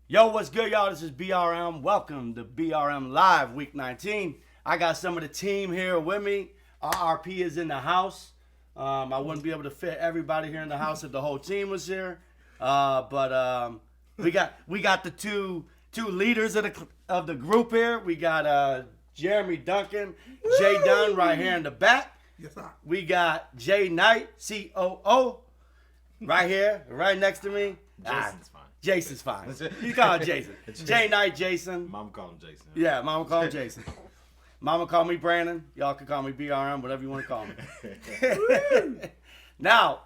Yo, what's good, y'all? This is BRM. Welcome to BRM Live Week 19. I got some of the team here with me. RRP is in the house. I wouldn't be able to fit everybody here in the house if the whole team was here. But we got the two leaders of the group here. We got Jeremy Duncan, Jay Dunn right here in the back. Yes, sir. We got Jay Knight, COO, right here, right next to me. Jason's fine. Jason's fine. You call him Jason. Jay Knight, Jason. Mom call him Jason. Yeah, Mama call him Jason. Mama call me Brandon. Y'all can call me BRM, whatever you want to call me. Now,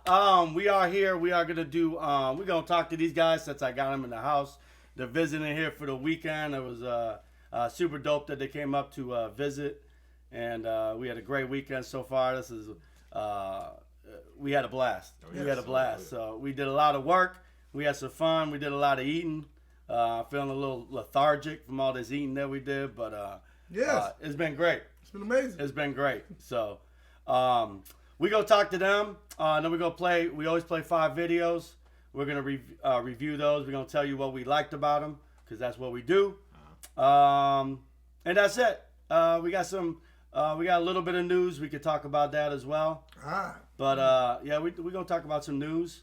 we are here. We are gonna do. We're gonna talk to these guys since I got them in the house. They're visiting here for the weekend. It was super dope that they came up to visit, and we had a great weekend so far. This is we had a blast. yes. We had a blast. So we did a lot of work. We had some fun. We did a lot of eating. Feeling a little lethargic from all this eating that we did, but Yes. it's been great. It's been amazing. It's been great. So we go talk to them. Then we go play. We always play 5 videos. We're gonna review those. We're gonna tell you what we liked about them because that's what we do. And that's it. We got some. We got a little bit of news. We could talk about that as well. Ah, But yeah, we're gonna talk about some news,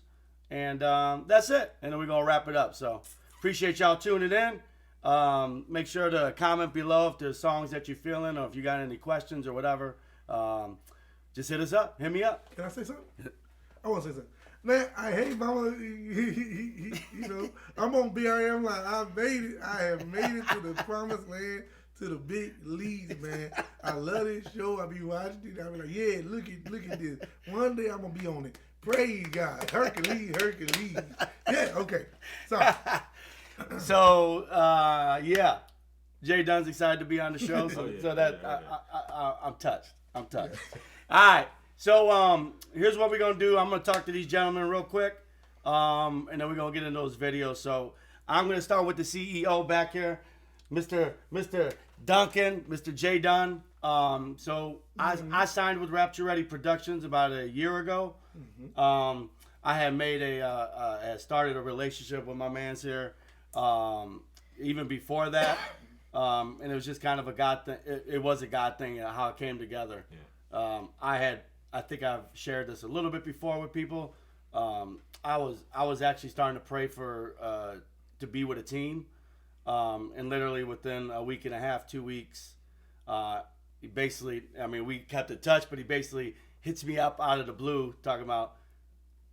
and that's it. And then we're gonna wrap it up. So appreciate y'all tuning in. Make sure to comment below if there's songs that you're feeling, or if you got any questions or whatever. Just hit us up. Hit me up. can I say something? I want to say something. Man, I hate mama. I'm on BRM like I made it. I have made it to the promised land, to the big leagues, man. I love this show. I be watching it. I be like, yeah, look at this. One day I'm gonna be on it. Praise God, Hercules. Yeah, okay. Sorry. So yeah, Jay Dunn's excited to be on the show. So, Oh, yeah, so that yeah. I'm touched. I'm touched. All right. So here's what we're gonna do. I'm gonna talk to these gentlemen real quick, and then we're gonna get into those videos. So I'm gonna start with the CEO back here, Mr. Duncan, Mr. Jay Dunn. I signed with Rapture Ready Productions about a year ago. I had made had started a relationship with my man's here, even before that, and it was just kind of a God thing. It was a God thing how it came together. Yeah. I think I've shared this a little bit before with people. I was actually starting to pray for to be with a team, and literally within a week and a half, 2 weeks, he basically, I mean, we kept in touch, but he basically hits me up out of the blue talking about,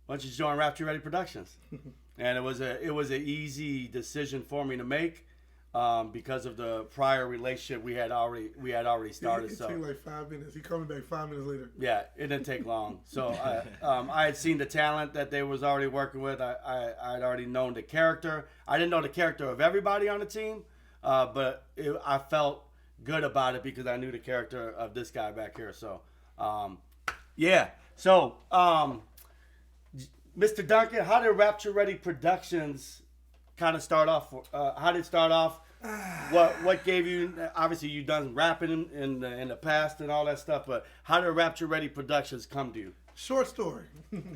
why don't you join Rapture Ready Productions? And it was an easy decision for me to make. Because of the prior relationship we had already started. It so took like 5 minutes. He called me back 5 minutes later. yeah, it didn't take long. So I had seen the talent that they was already working with. I had already known the character. I didn't know the character of everybody on the team, but I felt good about it because I knew the character of this guy back here. So yeah. So Mr. Duncan, how did Rapture Ready Productions kind of start off? How did it start off? What gave you? Obviously, you've done rapping in the past and all that stuff, but how did Rapture Ready Productions come to you? Short story.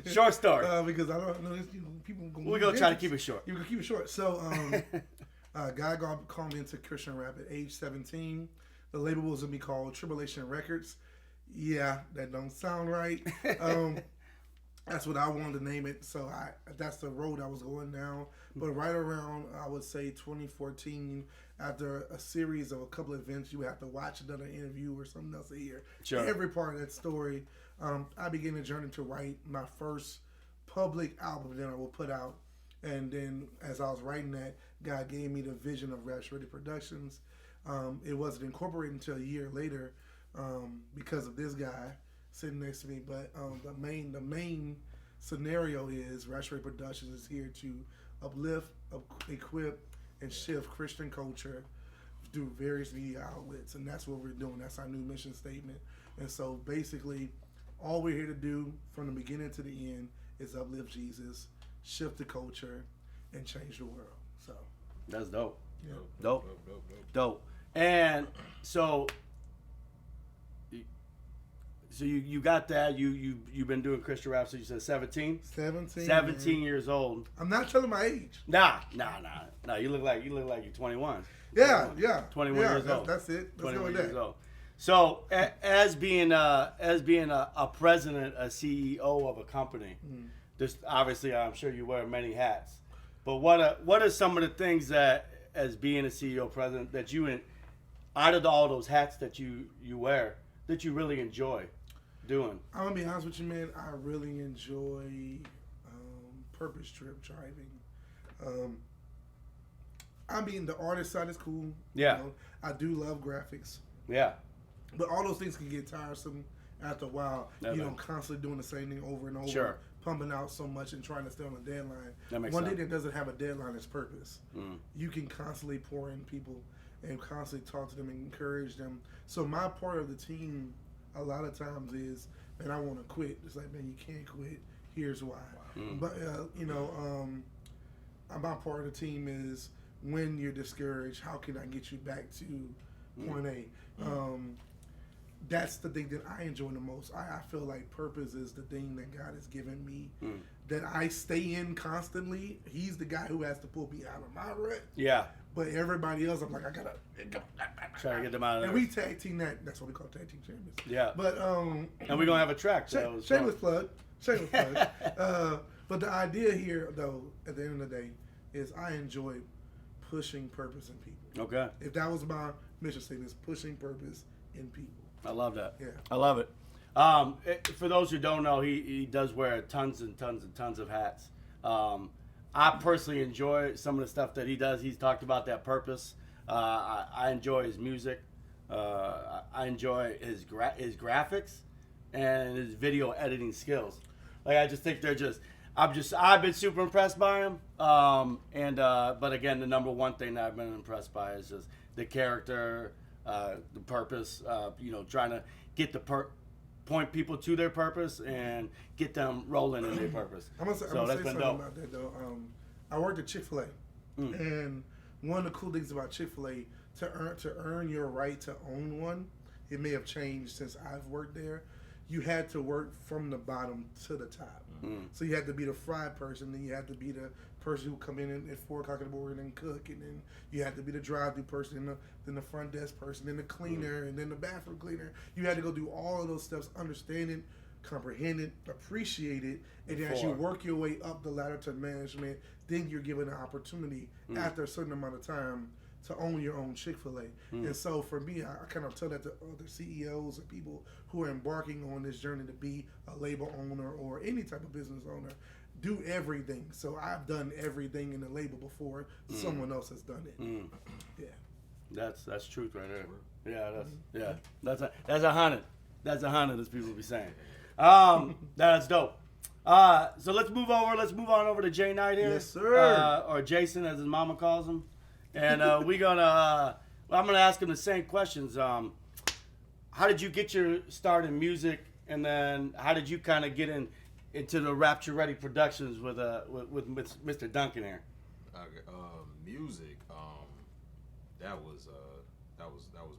Short story. Because I don't know people. We're gonna try to keep it short. You're gonna keep it short. So, guy called me into Christian rap at age 17. The label was gonna be called Tribulation Records. Yeah, that don't sound right. That's what I wanted to name it. So that's the road I was going down. But right around, I would say 2014, after a series of a couple of events, you would have to watch another interview or something else to hear. Sure. Every part of that story. I began a journey to write my first public album that I will put out. And then as I was writing that, God gave me the vision of Rapture Ready Productions. It wasn't incorporated until a year later because of this guy sitting next to me. But the main scenario is Rapture Ready Productions is here to uplift, equip, and shift Christian culture through various media outlets, and that's what we're doing. That's our new mission statement. And so basically, all we're here to do from the beginning to the end is uplift Jesus, shift the culture, and change the world. So That's dope. yeah. Dope. And so so you got that. You've been doing Christian rap. So you said 17. 17. 17 man. years old. I'm not telling my age. Nah. You look like you're 21. Yeah. 21 yeah, years old. That's it. Let's go 21 with years that. old. So as being a president, a CEO of a company, there's obviously I'm sure you wear many hats. But what are some of the things that as being a CEO president that you out of all those hats that you wear that you really enjoy doing? I'm gonna be honest with you, man. I really enjoy purpose trip driving. I mean, the artist side is cool. Yeah. You know, I do love graphics, Yeah. but all those things can get tiresome after a while. Yeah, you know, man. constantly doing the same thing over and over, Sure. pumping out so much and trying to stay on a deadline. That makes One sense. thing that doesn't have a deadline is purpose. Mm. You can constantly pour in people and constantly talk to them and encourage them. So my part of the team a lot of times is, man, I want to quit. It's like, man, you can't quit. Here's why. But my part of the team is when you're discouraged, how can I get you back to point A? That's the thing that I enjoy the most. I feel like purpose is the thing that God has given me that I stay in constantly. He's the guy who has to pull me out of my rut. Yeah. But everybody else, I'm like, I gotta Try to get them out of there. And we tag team that. That's what we call tag team champions. Yeah. But And we're gonna have a track. So it's shameless fun. plug. Shameless plug. But the idea here, though, at the end of the day, is I enjoy pushing purpose in people. Okay. If that was my mission statement, is pushing purpose in people. I love that. Yeah. I love it. For those who don't know, he does wear tons and tons and tons of hats. I personally enjoy some of the stuff that he does. He's talked about that purpose. I enjoy his music. I enjoy his graphics and his video editing skills. Like I just think I've been super impressed by him. But again, the number one thing that I've been impressed by is just the character, the purpose. Trying to get point people to their purpose and get them rolling in their purpose. I'm gonna say something about that though. I worked at Chick-fil-A, and one of the cool things about Chick-fil-A to earn your right to own one, it may have changed since I've worked there. You had to work from the bottom to the top. So you had to be the fry person, then you had to be the person who come in at 4 o'clock in the morning and cook, and then you had to be the drive-through person, then the front desk person, then the cleaner, and then the bathroom cleaner. You had to go do all of those steps, understand it, comprehend it, appreciate it, and then as you work your way up the ladder to management, then you're given an opportunity after a certain amount of time to own your own Chick-fil-A. And so for me, I kind of tell that to other CEOs and people who are embarking on this journey to be a label owner or any type of business owner. Do everything. So I've done everything in the label before someone else has done it. Yeah. That's truth right there. Yeah, that's a 100. That's 100 as people be saying. That's dope. So let's move on over to Jay Knight here. Yes, sir. Or Jason, as his mama calls him. And I'm gonna ask him the same questions. How did you get your start in music, and then how did you kind of get into the Rapture Ready Productions with Mr. Duncan here? Music, that was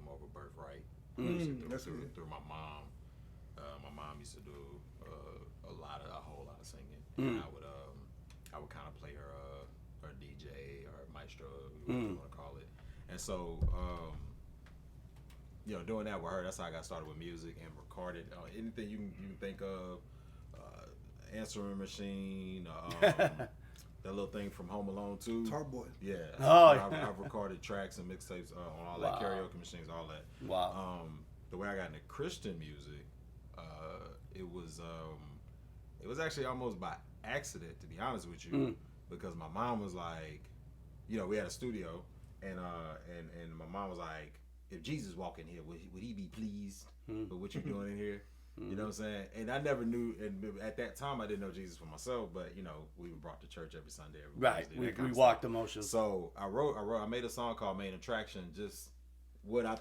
more of a birthright. Through my mom. My mom used to do a whole lot of singing, and I would kind of play her DJ or maestro, whatever you want to call it. And so, doing that with her, that's how I got started with music and recorded anything you can think of. Answering machine, that little thing from Home Alone 2. Talk Boy. Yeah. Oh, I've recorded tracks and mixtapes on all that, karaoke machines, all that. Wow. The way I got into Christian music, it was actually almost by accident, to be honest with you, because my mom was like, we had a studio, and my mom was like, if Jesus walked in here, would he be pleased with what you're doing in here? You know what I'm saying? And I never knew, and at that time I didn't know Jesus for myself, but we were brought to church every Sunday. Right, Wednesday, we walked the motions. So I made a song called Main Attraction, just what I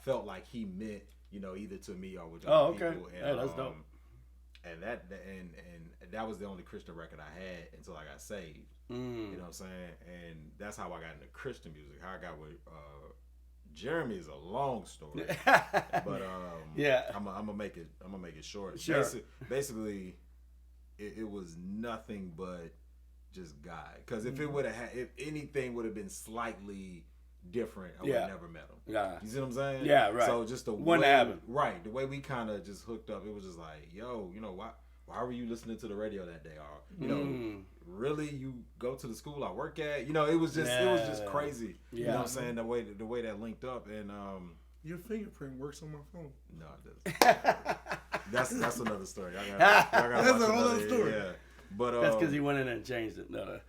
felt like he meant, either to me or with other people. And, hey, that's dope. And that was the only Christian record I had until I got saved. You know what I'm saying? And that's how I got into Christian music. How I got with Jeremy is a long story, but Yeah. I'm gonna make it short. Sure. Basically, it was nothing but just God. Because if it would have if anything would have been slightly different, I would have never met him. Yeah. You see what I'm saying? Yeah, right. So just the Wouldn't way, happen. right, the way we kind of just hooked up, it was just like, yo, why were you listening to the radio that day? Or really, you go to the school I work at? It was just crazy. Yeah. You know what I'm saying? The way that linked up, and Your fingerprint works on my phone. no, it doesn't. That's another story. Y'all gotta That's watch a whole another- other story. Yeah. But That's because he went in and changed it. No.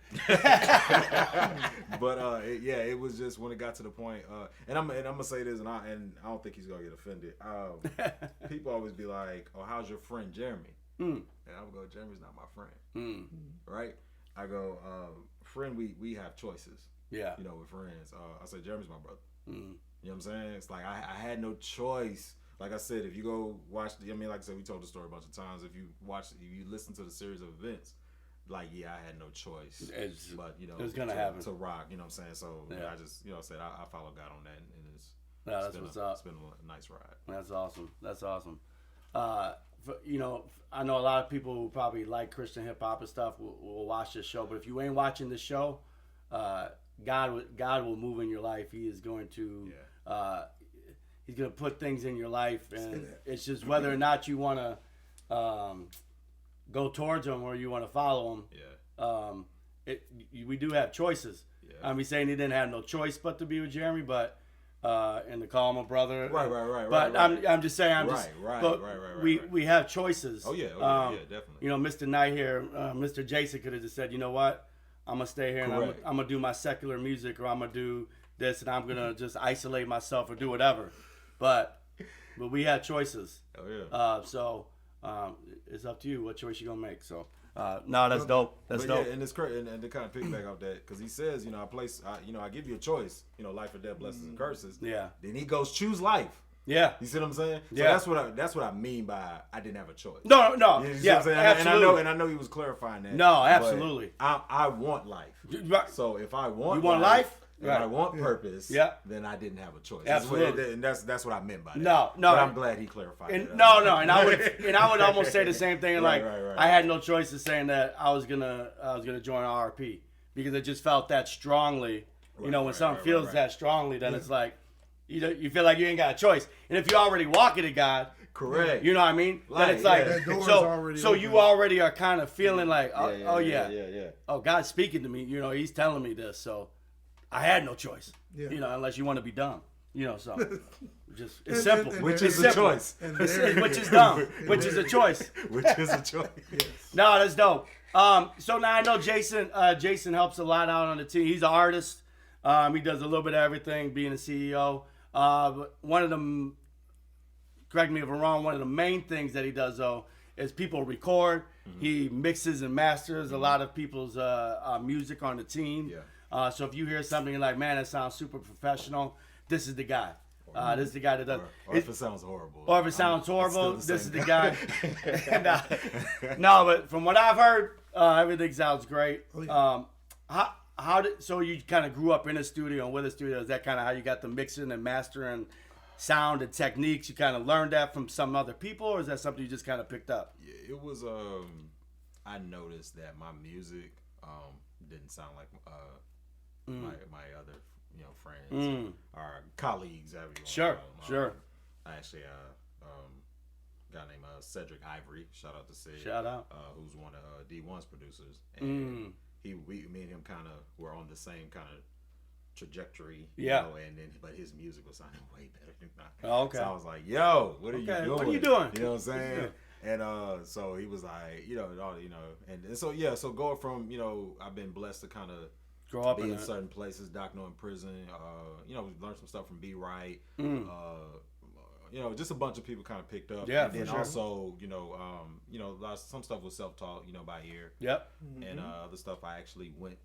But it was just when it got to the point, and I'm gonna say this, and I don't think he's gonna get offended. People always be like, "Oh, how's your friend Jeremy?" And I would go, "Jeremy's not my friend." Right? I go, "Friend, we have choices." Yeah. With friends. I say, "Jeremy's my brother." You know what I'm saying? It's like I had no choice. Like I said, if you go watch, like I said, we told the story a bunch of times. If you listen to the series of events, like, I had no choice. But it was gonna happen to rock. You know what I'm saying? So Yeah. I just, said I follow God on that, and it's that's been what's a, up. It's been a nice ride. That's awesome. That's awesome. I know a lot of people who probably like Christian hip hop and stuff will watch this show. But if you ain't watching the show, God will move in your life. He is going to. He's going to put things in your life, and it's just whether or not you want to go towards him or you want to follow him. Yeah. We do have choices. Yeah. I'm saying he didn't have no choice but to be with Jeremy, but and to call him a brother. Right. But I'm just saying, Right. We have choices. Oh yeah, definitely. Mr. Knight here, Mr. Jason could have just said, you know what, I'm gonna stay here and Correct. I'm gonna do my secular music, or I'm gonna do this, and I'm gonna just isolate myself or do whatever. But we have choices. Oh yeah. So it's up to you what choice you're gonna make. So no, that's dope. That's But dope. yeah, and it's crazy, and to kind of piggyback off that, because he says, I give you a choice, life or death, blessings and curses. Yeah. Then he goes, choose life. Yeah. You see what I'm saying? So Yeah. that's what I mean by I didn't have a choice. No. You see Yeah. what I'm saying? Absolutely. And I know he was clarifying that. No, but absolutely. I want life. Right. So if I want You want life? and Right. I want purpose, Yeah. then I didn't have a choice. Absolutely. And that's what I meant by that. No. But I'm glad he clarified And that. no, and I would almost say the same thing. Like Right. I had no choice in saying that I was gonna join RP because I just felt that strongly. When something feels that strongly, then it's like you feel like you ain't got a choice. And if you already walking to God, Correct. you know what I mean? Then Like, it's like yeah. That door is so already you open. already are kind of feeling like Yeah. oh, God's speaking to me. He's telling me this, so I had no choice. Yeah. Unless you want to be dumb. So just it's And- simple. and Which It's is a simple. choice. And It's- there- which is dumb. Which is a choice. Which is a choice. No, that's dope. So now I know Jason. Jason helps a lot out on the team. He's an artist. He does a little bit of everything, being a CEO. But one of them, correct me if I'm wrong, one of the main things that he does though is people record. He mixes and masters a lot of people's music on the team. Yeah. So if you hear something you're like, man, that sounds super professional, this is the guy. This is the guy that does. Or if it sounds horrible. Or if it sounds horrible, it's still this is same the guy. No, but from what I've heard, everything sounds great. Oh, yeah. How did so you kind of grew up in a studio and with a studio? Is that kind of how you got the mixing and mastering, sound and techniques? You kind of learned that from some other people, or is that something you just kind of picked up? Yeah, it was. I noticed that my music didn't sound like my other friends or colleagues. However you wanna Sure, call them. sure. I actually a guy named Cedric Ivory. Shout out to Ced. Shout out. Who's one of D1's producers. And me and him kind of were on the same kind of trajectory. Yeah. But his music was sounding way better than mine. Oh, okay. So I was like, "Yo, what are you Okay, doing? what are you doing? You know what I'm saying?" And so he was like, and so yeah, so going from I've been blessed to kind of Grow up be in in it. certain places. Doc No in prison. Learn some stuff from Be Right. Just a bunch of people kind of picked up. Yeah, and then for sure. also, some stuff was self-taught, by ear. Yep. And other stuff I actually went,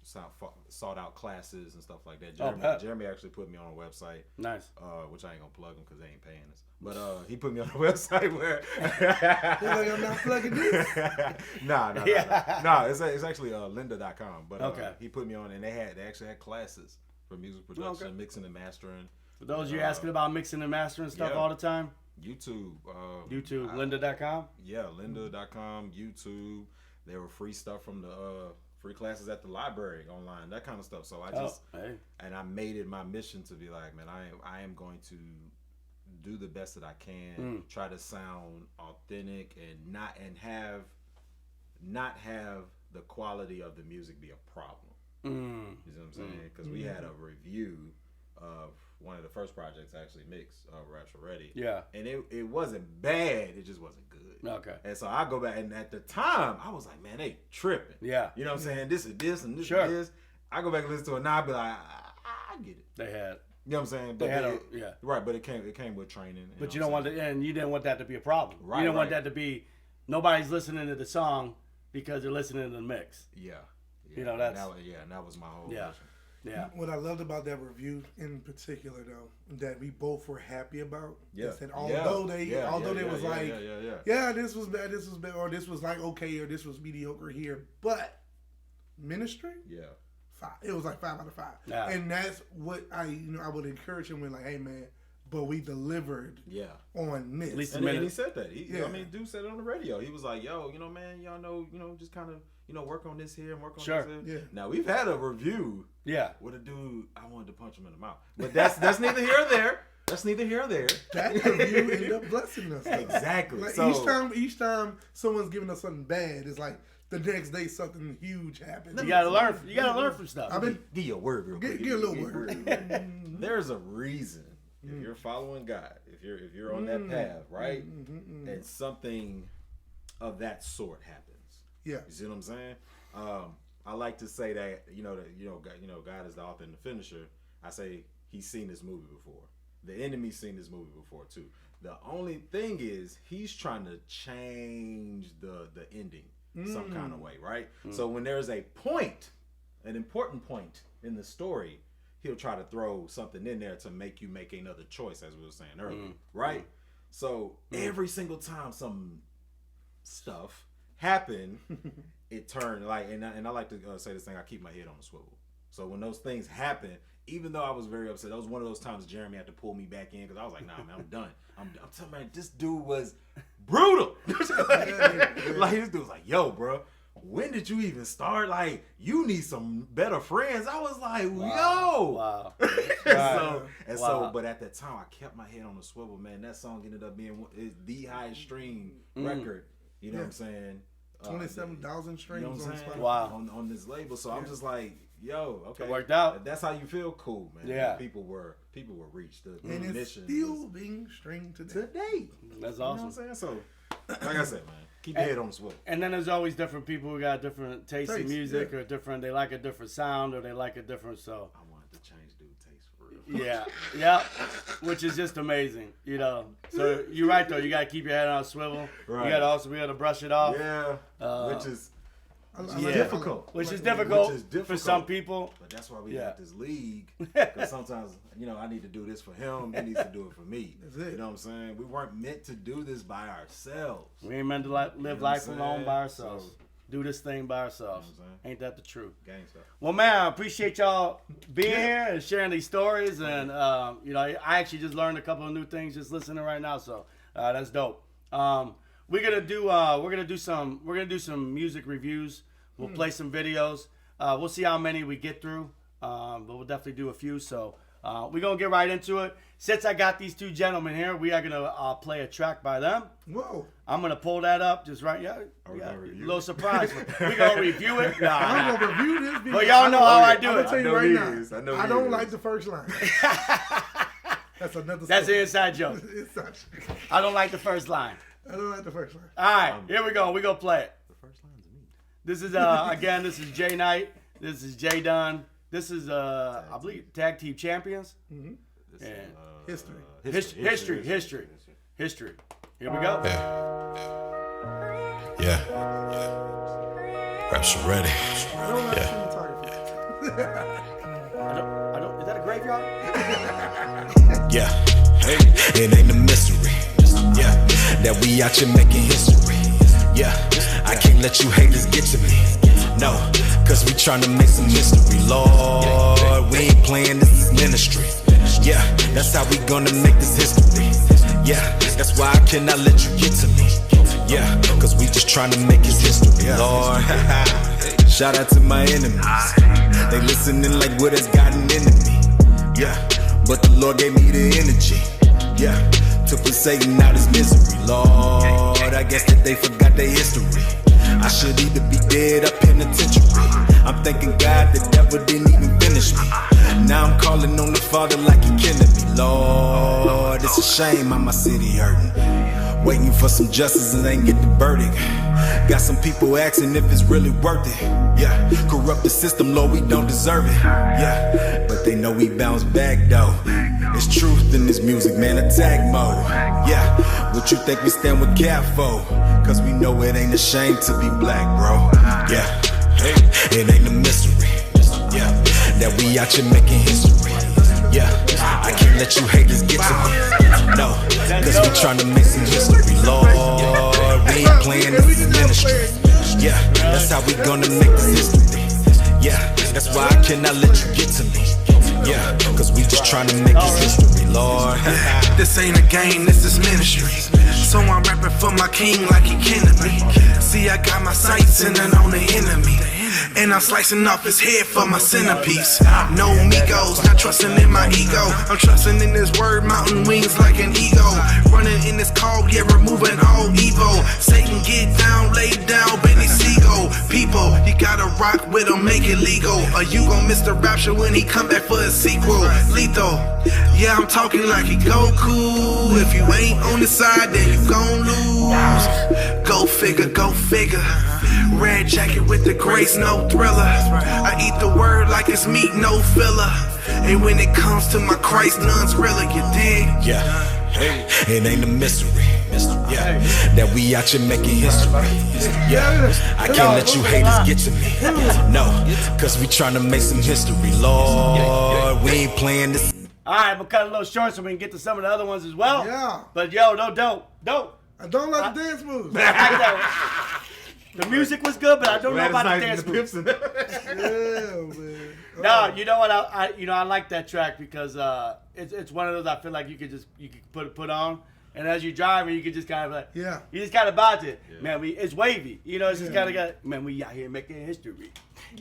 sought out classes and stuff like that. Oh, bet. Jeremy actually put me on a website. Nice. Which I ain't gonna plug him because they ain't paying us. But he put me on a website where You're like, I'm not plugging this. nah. Yeah. Nah, it's actually lynda.com. But Okay. he put me on, and they actually had classes for music production, Okay. mixing and mastering. For those of you asking about mixing and mastering stuff yeah. all the time, YouTube. YouTube, lynda.com. Yeah, lynda.com, YouTube. There were free stuff from the free classes at the library online, that kind of stuff. So I just and I made it my mission to be like, man, I am going to do the best that I can, try to sound authentic and not have the quality of the music be a problem. You know what I'm saying? Because we had a review of one of the first projects I actually mixed, Raps Ready. Yeah. And it wasn't bad, it just wasn't good. Okay. And so I go back, and at the time, I was like, man, they tripping. Yeah. You know what I'm saying? This is this and this Sure. is this. I go back and listen to it now, I be like, I get it. They had. You know what I'm saying? They had yeah. Right, but it came with training. But you don't want to, and you didn't want that to be a problem. Right, you didn't want right. that to be, nobody's listening to the song because they're listening to the mix. Yeah. You know, that's. And that was my whole Yeah. mission. Yeah. What I loved about that review in particular, though, that we both were happy about, Yeah. is that although they was like, yeah, this was bad, or this was like okay, or this was mediocre here, but Ministry, yeah. 5. It was like 5 out of 5, Yeah. and that's what I would encourage him with, like, hey man, but we delivered Yeah. on Miss. At least And he said that. Yeah. I mean, dude said it on the radio. He was like, yo, man, y'all know, just kind of, work on this here and work on Sure. this here. Yeah. Now, we've had a review Yeah. with a dude, I wanted to punch him in the mouth. But that's neither here or there. That's neither here or there. That review ended up blessing us. Though. Exactly. Like So- each time someone's giving us something bad, it's like the next day something huge happens. You gotta learn. You gotta learn from stuff. I've been Give you a word real quick. get a little word. There's a reason. If you're following God, if you're on that path, right? And something of that sort happens. Yeah. You see what I'm saying? I like to say that God is the author and the finisher. I say he's seen this movie before. The enemy's seen this movie before too. The only thing is he's trying to change the ending some kind of way, right? So when there's a point, an important point in the story, he'll try to throw something in there to make you make another choice, as we were saying earlier, right? So every single time some stuff happened, it turned like, and I like to say this thing, I keep my head on the swivel. So when those things happen, even though I was very upset, that was one of those times Jeremy had to pull me back in because I was like, nah, man, I'm done. I'm telling you, this dude was brutal. like this dude was like, yo, bro, when did you even start? Like, you need some better friends. I was like, yo. Wow. So, but at that time, I kept my head on the swivel, man. That song ended up being the highest stream record. You know what I'm saying? 27,000 streams on Spotify. Wow. On this label. So I'm just like, yo, okay. It worked out. If that's how you feel, cool, man. Yeah. People were reached. The And it's mission still was being streamed today. today. That's You know what I'm awesome. saying? So, like I said, man, keep your head on the swivel. And then there's always different people who got different tastes in Taste, music yeah. or different. They like a different sound or they like a different. So I wanted to change dude taste for real. yeah, which is just amazing, So you're right though. You gotta keep your head on a swivel. Right. You gotta we gotta brush it off. Yeah. Uh, which is Yeah. difficult. Which is difficult Which is difficult. for some people. But that's why we Yeah. got this league. Because sometimes, I need to do this for him. He needs to do it for me. That's it. You know what I'm saying? We weren't meant to do this by ourselves. We ain't meant to live what I'm life saying? alone by ourselves. So- Do this thing by ourselves. You know what I'm Ain't that the truth? Gang stuff. Well, man, I appreciate y'all being here and sharing these stories. And I actually just learned a couple of new things just listening right now. So that's dope. We're gonna do some music reviews. We'll play some videos. We'll see how many we get through, but we'll definitely do a few. So we're gonna get right into it. Since I got these two gentlemen here, we are gonna play a track by them. Whoa. I'm gonna pull that up just right. Yeah, Are we yeah, gonna review little it? surprise. We're gonna review it. Nah. I'm going to review this video. But y'all know how I do I'm it. going to tell I you know right he now. is. I know I he don't is. like the first line. That's another That's story. an inside joke. It's not. I don't like the first line. I don't like the first line. All right, here we go. We gonna play it. The first line's me. This is again. This is Jay Knight. This is Jay Dunn. This is I believe tag team champions. This Yeah. is, History. History. Here we go. Yeah. Raps Ready. I don't like Yeah. cinematography. I don't. Is that a graveyard? Yeah. Hey. It ain't a mystery. Yeah. That we out here making history. Yeah. I can't let you haters get to me. No. Cause we tryna make some history, Lord. We ain't playing playing, this is ministry. Yeah, that's how we gonna make this history. Yeah, that's why I cannot let you get to me. Yeah, cause we just trying to make his history, Lord. Shout out to my enemies. They listening like what has gotten into me. Yeah, but the Lord gave me the energy. Yeah, to put Satan out his misery. Lord, I guess that they forgot their history. I should either be dead or penitentiary. I'm thanking God the devil didn't even finish me. Now I'm calling on the Father like he killing me. Lord, it's a shame how my city hurting. Waiting for some justice and ain't get the verdict. Got some people asking if it's really worth it. Yeah, corrupt the system, Lord, we don't deserve it. Yeah, but they know we bounce back though. It's truth in this music, man, attack mode. Yeah, what you think we stand with Cap for? Cause we know it ain't a shame to be black, bro. Yeah, hey, it ain't a mystery. Yeah, that we out here making history. Yeah, I can't let you haters get to me. No, cause we tryna make some history. Lord, we ain't playing, this is ministry. Yeah, that's how we gonna make this history. Yeah, that's why I cannot let you get to me. Yeah, cause we just tryna make this history, Lord. This ain't a game, this is ministry. So I'm rapping for my king like he kidding me. See, I got my sights centered on the enemy, and I'm slicing off his head for my centerpiece. No Migos, not trusting in my ego. I'm trusting in this word, mountain wings like an eagle. Running in this cold, yeah, removing all evil. Satan, get down, lay down, Benny Siegel. People, you gotta rock with him, make it legal, or you gon' miss the rapture when he come back for a sequel. Lethal, yeah, I'm talking like he Goku. If you ain't on the side, then you gon' lose. Go figure, go figure. Red jacket with the grace, no thriller. I eat the word like it's meat, no filler. And when it comes to my Christ, none's realer, you dig? Yeah, it ain't a mystery. Yeah, that we out here making history. Yeah, I can't let you haters get to me. No, cause we tryna make some history. Lord, we ain't playing this. Alright, we'll cut a little short so we can get to some of the other ones as well. Yeah. But yo, no, dope. I don't like the dance moves. I like that one. The music was good, but I don't know about the dance moves. Yeah, man. No, you know what? I like that track because it's one of those I feel like you could put on, and as you drive, you could just kind of like Yeah. you just kind of bounce it. Yeah. Man, it's wavy. You know, it's just kind of got we out here making history.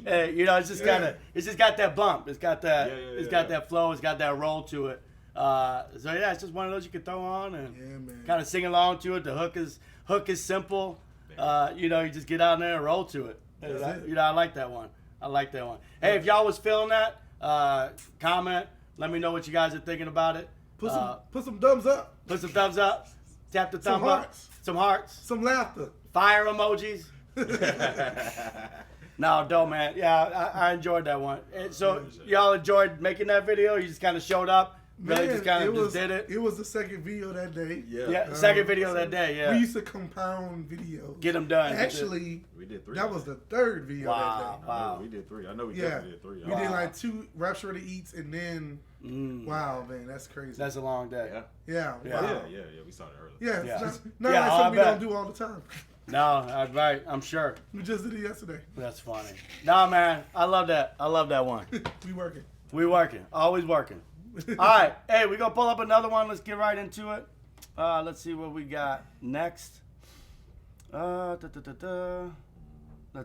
You know, it's just kind of it's just got that bump. It's got that got that flow. It's got that roll to it. So yeah, it's just one of those you can throw on and kind of sing along to it. The hook is simple. You know, you just get out there and roll to it. You know, I like that one. Hey, if y'all was feeling that, comment. Let me know what you guys are thinking about it. Put some thumbs up. Put some thumbs up. Tap the thumb up. Some hearts. Some laughter. Fire emojis. No, dope, man. Yeah, I enjoyed that one. And so y'all enjoyed making that video? You just kind of showed up? Really just kind of just did it? It was the second video that day. Yeah, second video that day, yeah. We used to compound videos. Get them done. Actually, we did 3. That was the third video that day. Wow. We did 3. I know we definitely did 3. We did like 2 Rap Shorty Eats and then, wow, man, that's crazy. That's a long day. Yeah. Yeah, we started early. Yeah, not like something we don't do all the time. No, right, I'm sure. We just did it yesterday. That's funny. Nah, man, I love that. I love that one. We working. Always working. All right, hey, we're going to pull up another one. Let's get right into it. Let's see what we got next. Let's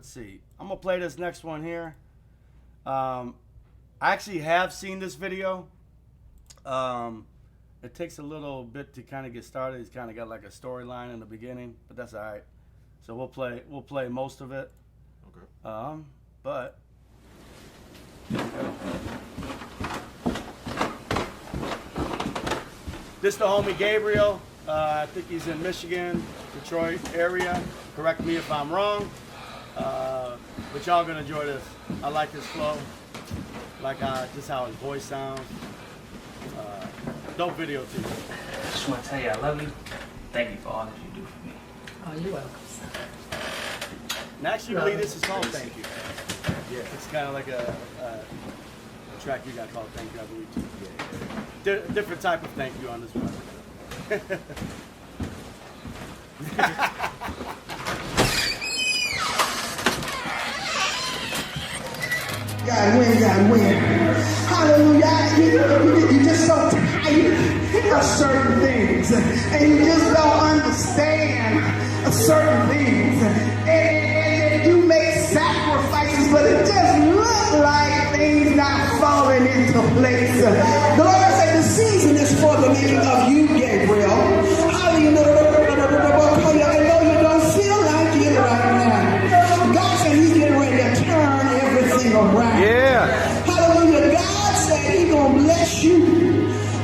see. I'm going to play this next one here. I actually have seen this video. It takes a little bit to kind of get started. It's kind of got like a storyline in the beginning, but that's all right. So we'll play most of it. Okay. But this the homie Gabriel. I think he's in Michigan, Detroit area. Correct me if I'm wrong. But y'all gonna enjoy this. I like his flow. Like just how his voice sounds. Dope video too. I just want to tell you I love you. Thank you for all that you do for me. Oh, you're welcome. And actually, I believe this is called Thank You. Yeah, it's kind of like a track you got called Thank You, I believe too. Yeah. Different type of thank you on this one. God win, God win. Hallelujah. you're just so tired of certain things, and you just don't understand certain things, and you make sacrifices, but it just looks like things not falling into place. The Lord said the season is for the making of you, Gabriel. Hallelujah. And though you don't feel like it right now, God said He's getting ready to turn everything around. Yeah. Hallelujah. God said He's going to bless you.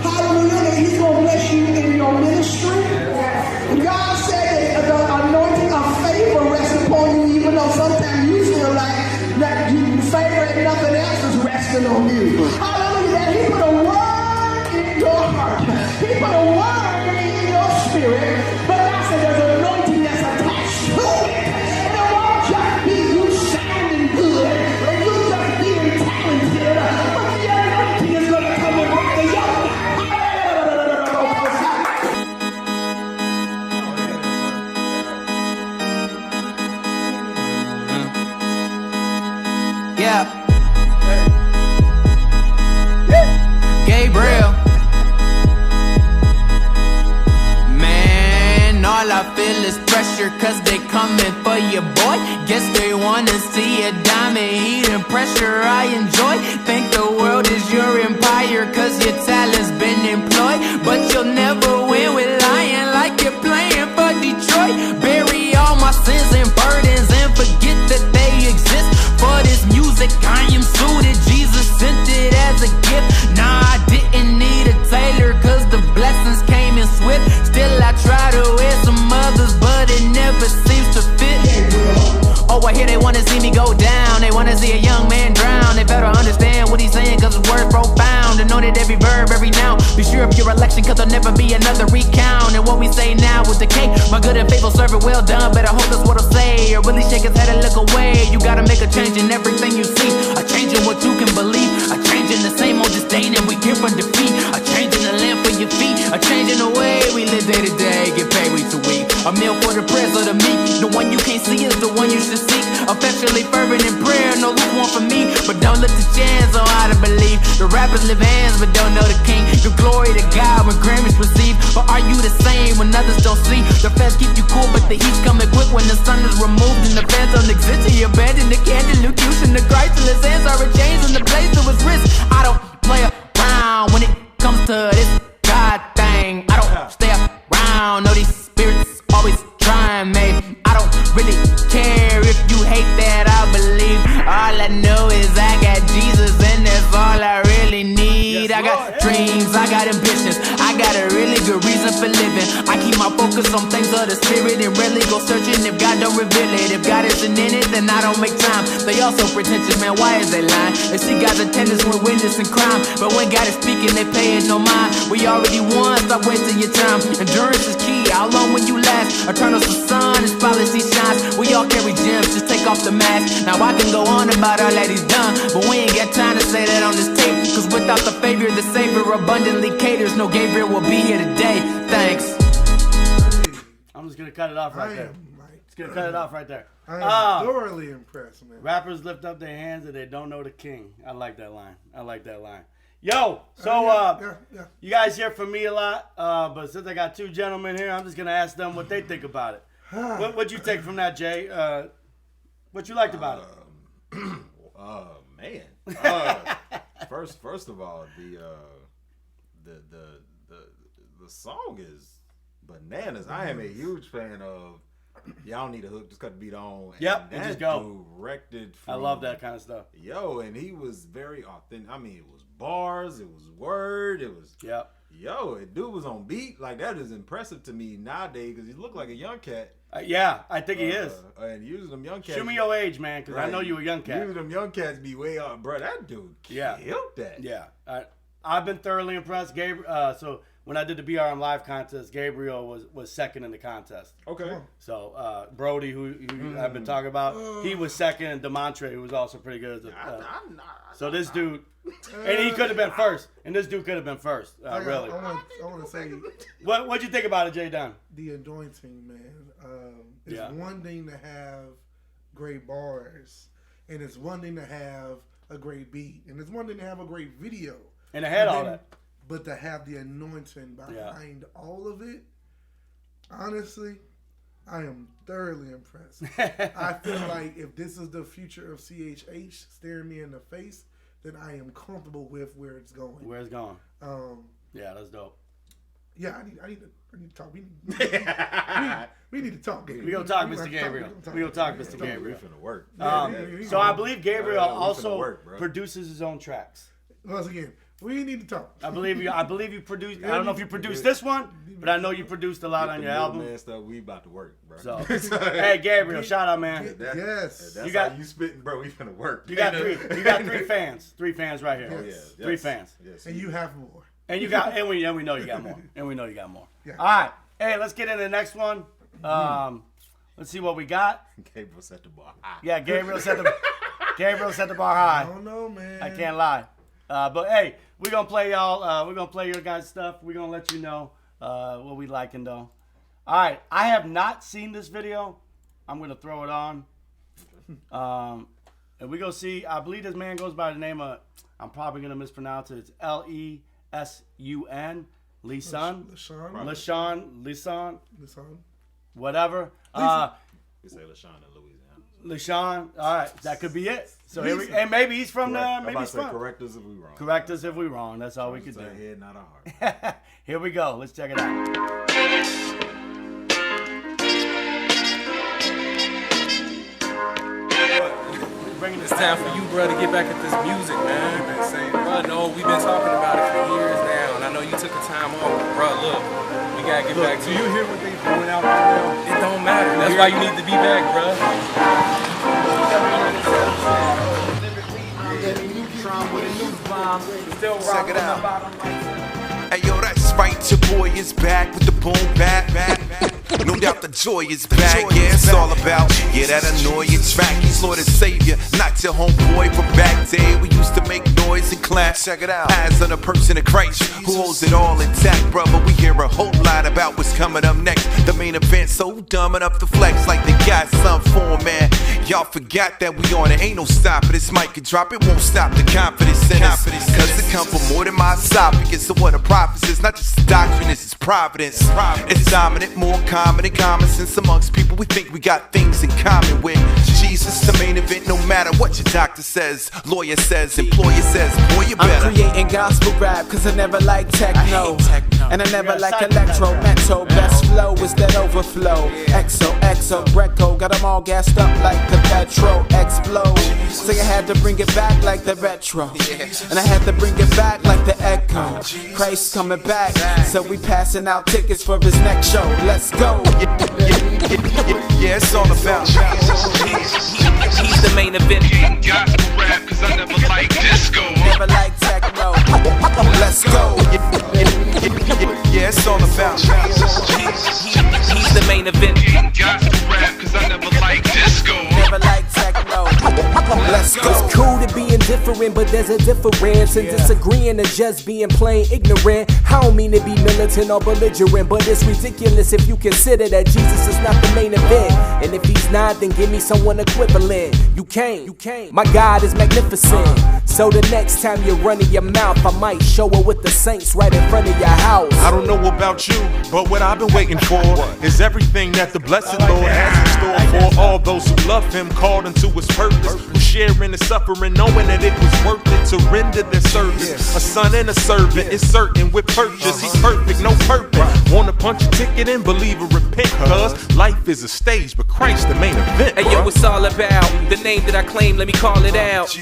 Hallelujah. He's going to bless you in your ministry. God said that the anointing of favor rests upon you, even though sometimes you feel like that favor and nothing else is resting on you. Hallelujah. That He put a word in your heart. He put a word in your spirit. But God said there's an anointing that's attached to it. And it won't just be you sounding good and you just being talented, but the anointing is going to come and break the yoke. Yeah. Gabriel. Man, all I feel is pressure, cause they coming for your boy. Guess they wanna see a diamond heat and pressure I enjoy. Think the world is your empire, cause your talent's been employed. But you'll never win with lying like you're playing for Detroit. Bury all my sins and burdens and forget that they exist. For this music I am suited, Jesus sent it as a gift. Nah, I didn't need a tailor, cause the blessings came in swift. Still I try to wear some others, but it never seems to fit. Oh, I hear they wanna see me go down. They wanna see a young man drown. They better understand what he's saying, cause his word's profound. And know that every verb, every noun. Be sure of your election, cause there'll never be another recount. And what we say now with the cake, my good and faithful servant, well done. Better hope that's what I'll say, or really shake his head and look away. You gotta make a change in everything you see. A change in what you can believe. A change in the same old disdain and we give from defeat. A change in the lamp for your feet. A change in the way we live day to day. Get paid week to week. A meal for the prayers of the meek. The one you can't see is the one you should seek. Affectionately fervent in prayer, no lukewarm for me. But don't look to chance on how to believe. The rappers live hands but don't know the king. Give glory to God when Grammys receive. But are you the same when others don't see? The feds keep you cool but the heat's coming quick when the sun is removed. And the fans don't exist. You abandon the candle, illusion. The Christ till his hands are a chains in the place to his wrist. I don't play around when it comes to this God thing. I don't stay around. No, these spirits always trying me. I don't really care if you hate that I believe. All I know is I got Jesus and that's all I really need. I got dreams, I got ambitions, I got a really good reason for living. I keep my focus on things of the spirit and rarely go searching if God don't reveal it. If God isn't in it, then I don't make time. They also pretentious, man, why is they lying? They see God's attendance when witnessing crime, but when God is speaking, they pay it no mind. We already won, stop wasting your time. Endurance is key, how long will you last? Eternal's the sun, his policy shines. We all carry gems, just take off the mask. Now I can go on about all that he's done, but we ain't got time to say that on this tape. Cause without the favor, the Savior abundantly caters. No Gabriel will be here today. Thanks. I'm just gonna cut it off right there. Just gonna cut it off right there. I am thoroughly impressed, man. Rappers lift up their hands and they don't know the king. I like that line. I like that line. Yo, so you guys hear from me a lot, but since I got two gentlemen here, I'm just gonna ask them what they think about it. What'd you take from that, Jay? What you liked about it? Man. First of all, the song is bananas. I am a huge fan of Y'all Need a Hook, just cut the beat on. And yep, that just go. Directed from, I love that kind of stuff. Yo, and he was very authentic. I mean, it was bars, it was word, it was. Yep. Yo, and dude was on beat. Like, that is impressive to me nowadays because he looked like a young cat. Yeah, I think he is. And using them young cats. Show me your age, man, because I know you a young cat. Using them young cats be way up, bro. That dude killed that. Yeah, I've been thoroughly impressed. Gabriel. So when I did the BRM Live contest, Gabriel was second in the contest. Okay. So Brody, who I've been talking about, he was second, and Demontre, who was also pretty good. So this dude, and he could have been first, and this dude could have been first. Really. I want to say, what'd you think about it, Jay Dunn? The anointing, man. It's one thing to have great bars, and it's one thing to have a great beat, and it's one thing to have a great video. And it had all then- that. But to have the anointing behind all of it, honestly, I am thoroughly impressed. I feel like if this is the future of CHH staring me in the face, then I am comfortable with where it's going. Where it's going. Um, Yeah, that's dope. yeah, I need to talk. We need to talk. We gonna talk, Mr. Gabriel. We gonna talk, Mr. We Gabriel. finna work. So I believe Gabriel Yeah, we finna also work, bro. produces his own tracks. Once again, we need to talk. I believe you produced. I don't know if you produced this one, but I know you produced a lot on your album. Man, stuff, we about to work, bro. So, hey, Gabriel, shout out, man. Yes. That's You got- how you spitting, bro. We finna work. You got three. You got three fans. Three fans right here. Oh, yeah. Yes. Three fans. Yes. And you have more. And you got, and we know you got more. And we know you got more. Yeah. All right. Hey, let's get into the next one. Let's see what we got. Gabriel set the bar high. Yeah, Gabriel set the bar high. I don't know, man. I can't lie. But hey, we're gonna play y'all. We're gonna play your guys' stuff. We're gonna let you know what we liking though. All right, I have not seen this video. I'm gonna throw it on. And we gonna see. I believe this man goes by the name of. I'm probably gonna mispronounce it. It's Lesun. Lesun. Listen. Whatever. We say LaShawn in Louisiana. LaShawn. All right, that could be it. So here we, and maybe he's from I'm maybe about he's to say from. correct us if we wrong. Correct us if we wrong. That's all we could It's do. our head, not our heart. Here we go. Let's check it out. Bringing It's time for you, bro, to get back at this music, man. Bro, no, we've been talking about it for years now, and I know you took the time off. Bro, look, we gotta get back to Do you it. hear what they throwing out right now? It don't matter. That's why you need to be back, bro. Check it out. Hey yo, that's right, your boy is back with the boom bap. No doubt the joy is back, yeah, it's all about, yeah, that annoying track. He's Lord and Savior, not your homeboy from back day. We used to make noise and clap. Check it out. As on a person of Christ who holds it all intact, brother. We hear a whole lot about what's coming up next. The main event so dumb enough to flex like they got some form, man. Y'all forgot that we on it, ain't no stopping. This mic can drop, it won't stop the confidence in us. Cause it come from more than my esophagus. So what a prophet is, not just a doctrine, it's providence. It's dominant, more common than common sense amongst people. We think we got things in common with Jesus, the main event, no matter what your doctor says, lawyer says, employer says, boy, you better. I'm creating gospel rap cause I never like techno. And I never like electro, metal. Best flow is that overflow. XO, Greco, got them all gassed up like the Petro. Explode. So I had to bring it back like the retro. And I had to bring it back like the echo. Christ coming back, so we passing out tickets for his next show. Let's go. Yeah, it's all about. He's the main event. Gospel rap, cause I never like disco. Never like techno. Let's go. Yeah, it's all about. He's the main event. Gospel rap, cause I never like disco. Never like techno. Let's go. It's cool to be indifferent, but there's a difference in disagreeing and just being plain ignorant. I don't mean to be militant or belligerent, but it's ridiculous if you consider that Jesus is not the main event. And if he's not, then give me someone equivalent. You can't. My God is magnificent. So the next time you're running your mouth, I might show it with the saints right in front of your house. I don't know about you, but what I've been waiting for is everything that the blessed Lord has in store for all those who love him, called into his purpose, who sharing the suffering, knowing that it was worth it to render their service. A son and a servant is certain with purchase. He's perfect, no purpose. Wanna punch a ticket and believe or repent, cause life is a stage, but Christ the main event. Hey yo, it's all about the name that I claim, let me call it out.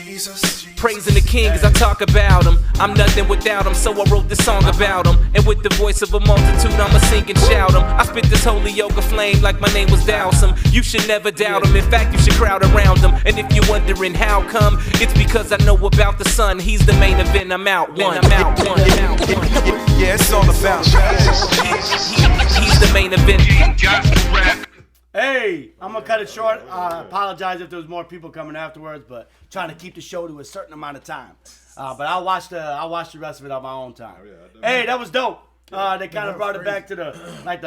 Praising the king as I talk about him. I'm nothing without him, so I wrote this song about him. And with the voice of a multitude, I'ma sing and shout him. I spit this holy yoga flame like my name was Dowsum. You should never doubt him, in fact you should crowd around him. And if you're wondering how come, it's because I know about the son. He's the main event, I'm out one. Yeah, it's all about. He's the main event. Gospel rap. Hey, I'm gonna cut it short. I apologize if there was more people coming afterwards, but trying to keep the show to a certain amount of time. But I'll watch the rest of it on my own time. Hey, that was dope. They kind of brought it back to the like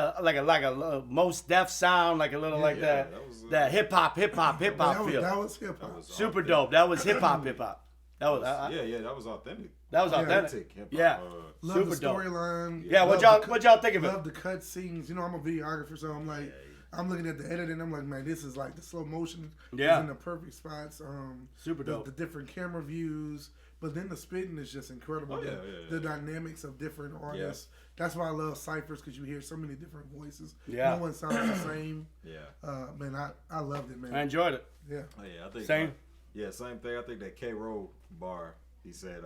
a most deaf sound, like a little like that hip hop feel. That was hip hop. Super dope. That was hip hop. That was that was authentic. That was authentic. Hip-hop. Yeah. Love Super the dope. storyline. Yeah, what y'all think of it? Love the cut scenes. You know, I'm a videographer, so I'm like, I'm looking at the editing. I'm like, man, this is like the slow motion. Yeah. Is in the perfect spots. Super dope. The different camera views, but then the spitting is just incredible. The dynamics of different artists. Yeah. That's why I love ciphers, because you hear so many different voices. Yeah. No one sounds the same. Yeah. Man, I loved it, man. I enjoyed it. Yeah. Oh, yeah, I think same. Same thing. I think that K-Roll bar. He said,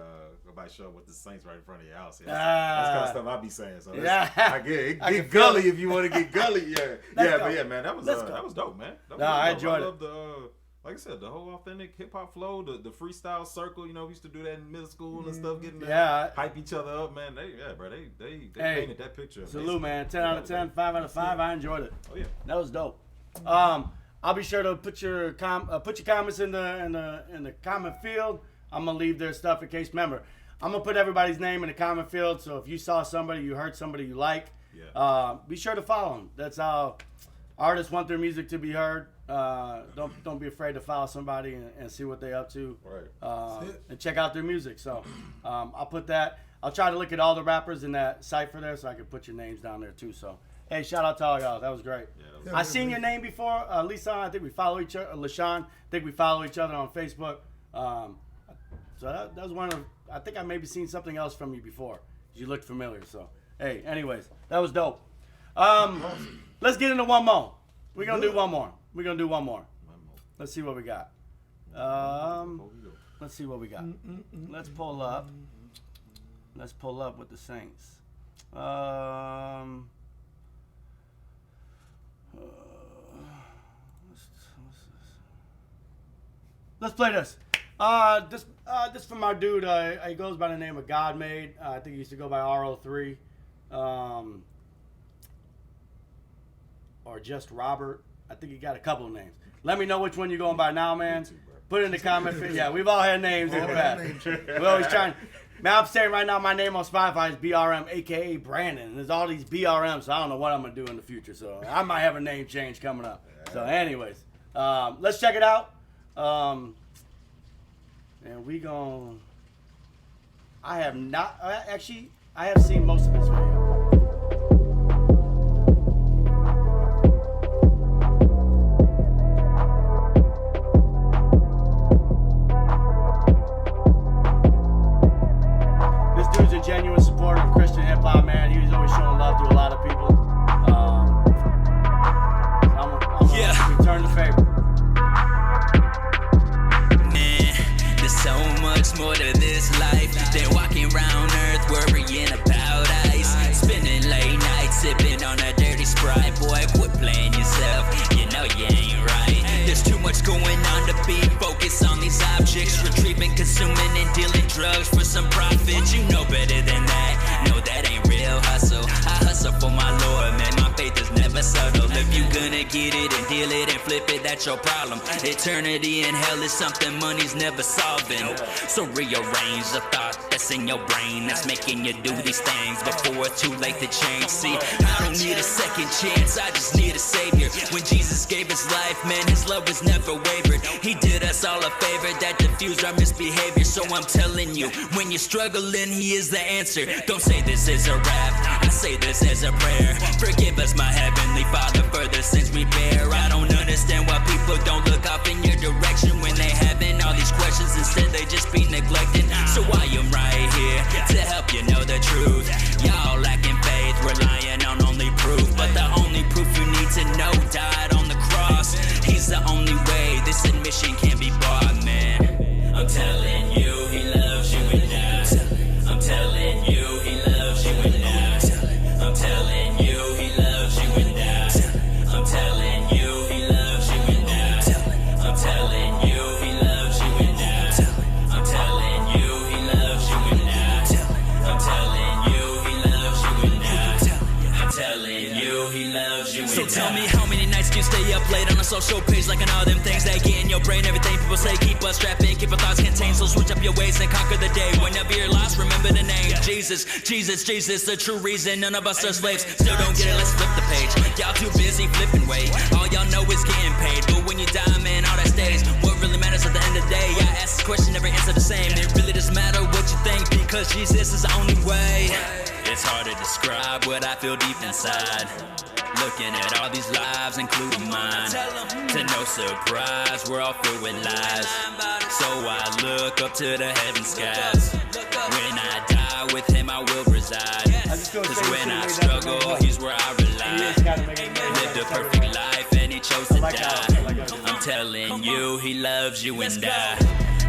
"Nobody show up with the Saints right in front of your house." Yeah, that's kind of stuff I be saying. So I get gully if you want to get gully. But yeah, man, that was dope, man. I enjoyed it. I love like I said, the whole authentic hip hop flow, the freestyle circle. You know, we used to do that in middle school and stuff, getting hype each other up, man. They painted that picture. Salute, man. 10 out of 10, 5 out of 5. I enjoyed it. Oh yeah, that was dope. I'll be sure to put your comments in the comment field. I'm gonna leave their stuff in case. Remember, I'm gonna put everybody's name in the comment field. So if you saw somebody, you heard somebody you like, be sure to follow them. That's how artists want their music to be heard. Don't be afraid to follow somebody and see what they're up to, and check out their music. So I'll put that. I'll try to look at all the rappers in that cipher there, so I can put your names down there too. So hey, shout out to all y'all. That was great. I seen your name before, Lisa. I think we follow each other. LaShawn, I think we follow each other on Facebook. So that was one of. I think I maybe seen something else from you before. You looked familiar. So hey, anyways, that was dope. Let's get into one more. We're gonna do one more. Let's see what we got. Let's see what we got. Let's pull up. Let's pull up with the Saints. Let's play this. This from our dude. He goes by the name of God Made. I think he used to go by RO3, or just Robert. I think he got a couple of names. Let me know which one you're going by now, man. Put it in the comment. Yeah, we've all had names in the past. We're always trying. Man, I'm saying right now, my name on Spotify is BRM, aka Brandon. And there's all these BRMs, so I don't know what I'm gonna do in the future. So I might have a name change coming up. So, anyways, let's check it out. And we gon'. I have not actually. I have seen most of this video. This dude's a genuine supporter of Christian hip hop, man. He was always showing love to a lot of people. I'm return the favor. So much more to this life than walking around earth worrying about ice. Spending late nights sipping on a dirty Sprite. Boy, quit playing yourself, you know you ain't right. There's too much going on to be focused on these objects. Retrieving, consuming, and dealing drugs for some profit. You know better than that. No, that ain't real hustle. I hustle for my Lord, man. My faith is never subtle. If you gonna get it and deal it and flip it, that's your problem. Eternity in hell is something money's never solving. So rearrange the thought that's in your brain that's making you do these things before it's too late to change. See, I don't need a second chance, I just need a savior. When Jesus gave his life, man, his love was never wavered. He did us all a favor that diffused our misbehavior. So I'm telling you, when you're struggling, he is the answer. Don't say this is a rap, I say this as a prayer. Forgive us, my heavenly Father, for the sins we bear. I don't understand why people don't look off in your direction when they having all these questions. Instead they just be neglecting. So I am right here to help you know the truth. Y'all lacking faith, relying on only proof. But the only proof you need to know died on the cross. He's the only way this admission can be bought, man. I'm telling you, he loves you and I. I'm telling you, he loves you and I. I'm telling you, he loves you and I. I'm telling you, he loves you and I. I'm telling you, he loves you and I. I'm telling you, he loves you and I. I'm telling you, he loves you and I. I'm telling you, he loves you and I. So tell me how many nights do you stay up late on a social page like all them things that get in your brain? Everything people say, keep us strapped in, keep our thoughts contained. So switch up your ways and conquer the day. Whenever you're lost, remember the name Jesus, Jesus, Jesus, the true reason none of us are slaves. Still don't get it, let's flip the page. Y'all too busy flipping weight. All y'all know is getting paid. But when you die, man, all that stays. What what really matters at the end of the day. I ask this question, every answer the same. It really doesn't matter what you think, because Jesus is the only way. It's hard to describe what I feel deep inside, looking at all these lives, including mine. To no surprise, we're all filled with lies. So I look up to the heaven skies. When I die with him, I will reside. Cause when I struggle, he's where I rely. Lived a perfect life and he chose to die. I'm telling you, he loves you and I.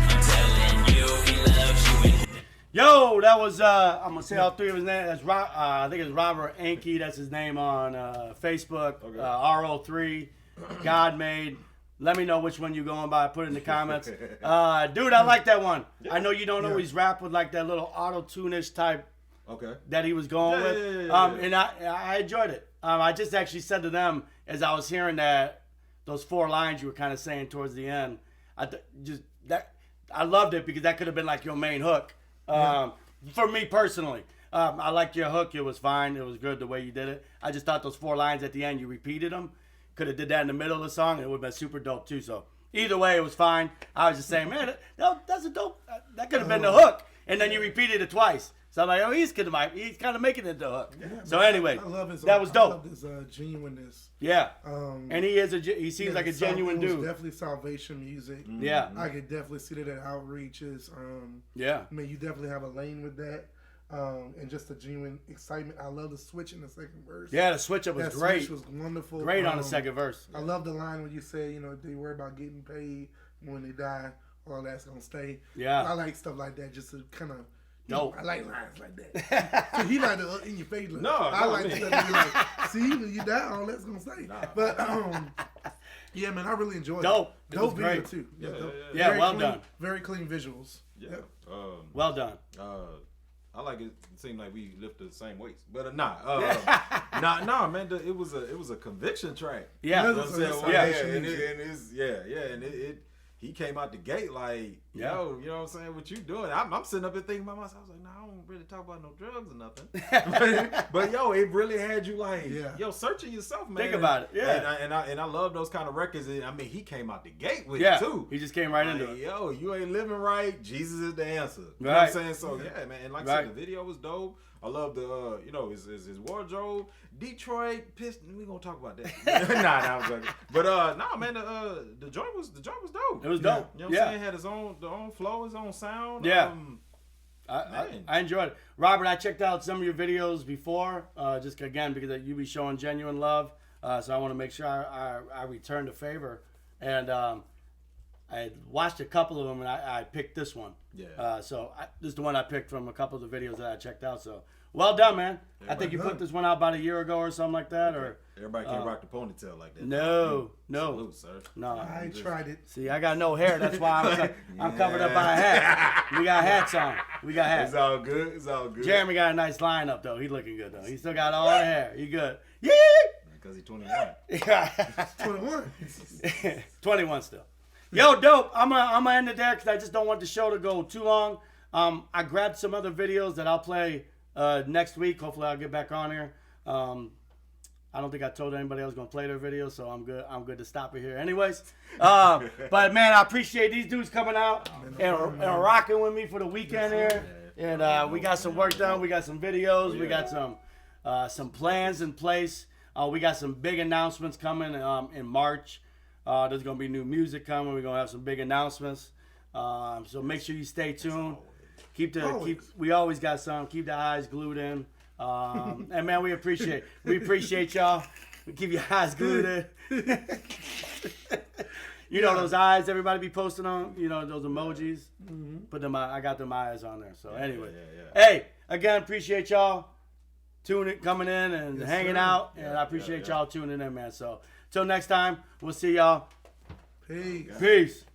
I'm telling you, he loves you and Yo, that was I'm gonna say all three of his names. That's I think it's Robert Anke. That's his name on Facebook. RO3, God Made. Let me know which one you're going by. Put it in the comments. Dude, I like that one. I know you don't always rap with like that little auto-tune-ish type that he was going with. And I enjoyed it. I just actually said to them as I was hearing those 4 lines you were kind of saying towards the end. I loved it because that could have been like your main hook. For me personally, I liked your hook. It was fine. It was good the way you did it. I just thought those 4 lines at the end, you repeated them. Could have did that in the middle of the song. And it would have been super dope too. So either way, it was fine. I was just saying, man, that's a dope. That could have been the hook. And then you repeated it twice. So I'm like, oh, he's kind of making it the hook. Yeah, so anyway, that was dope. I love his genuineness. Yeah. And he seems like a genuine dude. Definitely salvation music. Yeah. I could definitely see that at outreaches. Yeah. I mean, you definitely have a lane with that. And just a genuine excitement. I love the switch in the second verse. Yeah, the switch up was great. Switch was wonderful. Great on the second verse. I love the line when you say, they worry about getting paid when they die. All that's gonna stay. Yeah. I like stuff like that, just to kind of. Dope. I like lines like that. So he like the in your face look. I like stuff that be like, see, when you die, all that's gonna stay. But yeah, man, I really enjoyed dope. it. Dope video great. too. Yeah, well clean, done. Very clean visuals. Yeah. Well done. I like it. It seemed like we lifted the same weights, but nah, man. It was a conviction track. Yeah, you know what I'm saying? Yeah, and he came out the gate like, yo, you know what I'm saying? What you doing? I'm sitting up there thinking about myself. I was like, nah, I don't really talk about no drugs or nothing. but yo, it really had you like, yo, searching yourself, man. Think about it. Yeah. And I love those kind of records. I mean, he came out the gate with it too. He just came right into it. Yo, you ain't living right. Jesus is the answer. You know what I'm saying? So yeah, man. And like I said, the video was dope. I love the, his wardrobe. Detroit Pistons. We gonna talk about that. Nah, I'm joking. But nah, man, the joint was dope. It was dope. You know what I'm saying? Had his own flow, his own sound. Yeah. I enjoyed it. Robert, I checked out some of your videos before, just again because you be showing genuine love. So I want to make sure I return the favor. And I watched a couple of them, and I picked this one. Yeah. So this is the one I picked from a couple of the videos that I checked out. So well done, man. I think you put this one out about a year ago or something like that. Or everybody can't rock the ponytail like that. No. Salute, sir. No. I tried it. See, I got no hair. That's why I'm covered up by a hat. We got hats on. We got hats. It's all good. It's all good. Jeremy got a nice lineup though. He's looking good though. He still got all the hair. He good. Yeah. Because he's 21. 21. 21 still. Yo, dope. I'm gonna end it there because I just don't want the show to go too long. I grabbed some other videos that I'll play next week. Hopefully, I'll get back on here. I don't think I told anybody I was gonna play their videos, so I'm good. I'm good to stop it here. Anyways, but man, I appreciate these dudes coming out and rocking with me for the weekend here. And we got some work done. We got some videos. We got some plans in place. We got some big announcements coming in March. There's gonna be new music coming. We're gonna have some big announcements. So make sure you stay tuned. We always got some. Keep the eyes glued in. And man, we appreciate y'all. We keep your eyes glued in. You know those eyes everybody be posting on. You know those emojis. Put them. I got them eyes on there. So anyway, hey, again, appreciate y'all coming in and hanging out, and I appreciate y'all tuning in, man. So till next time, we'll see y'all. Peace. Peace.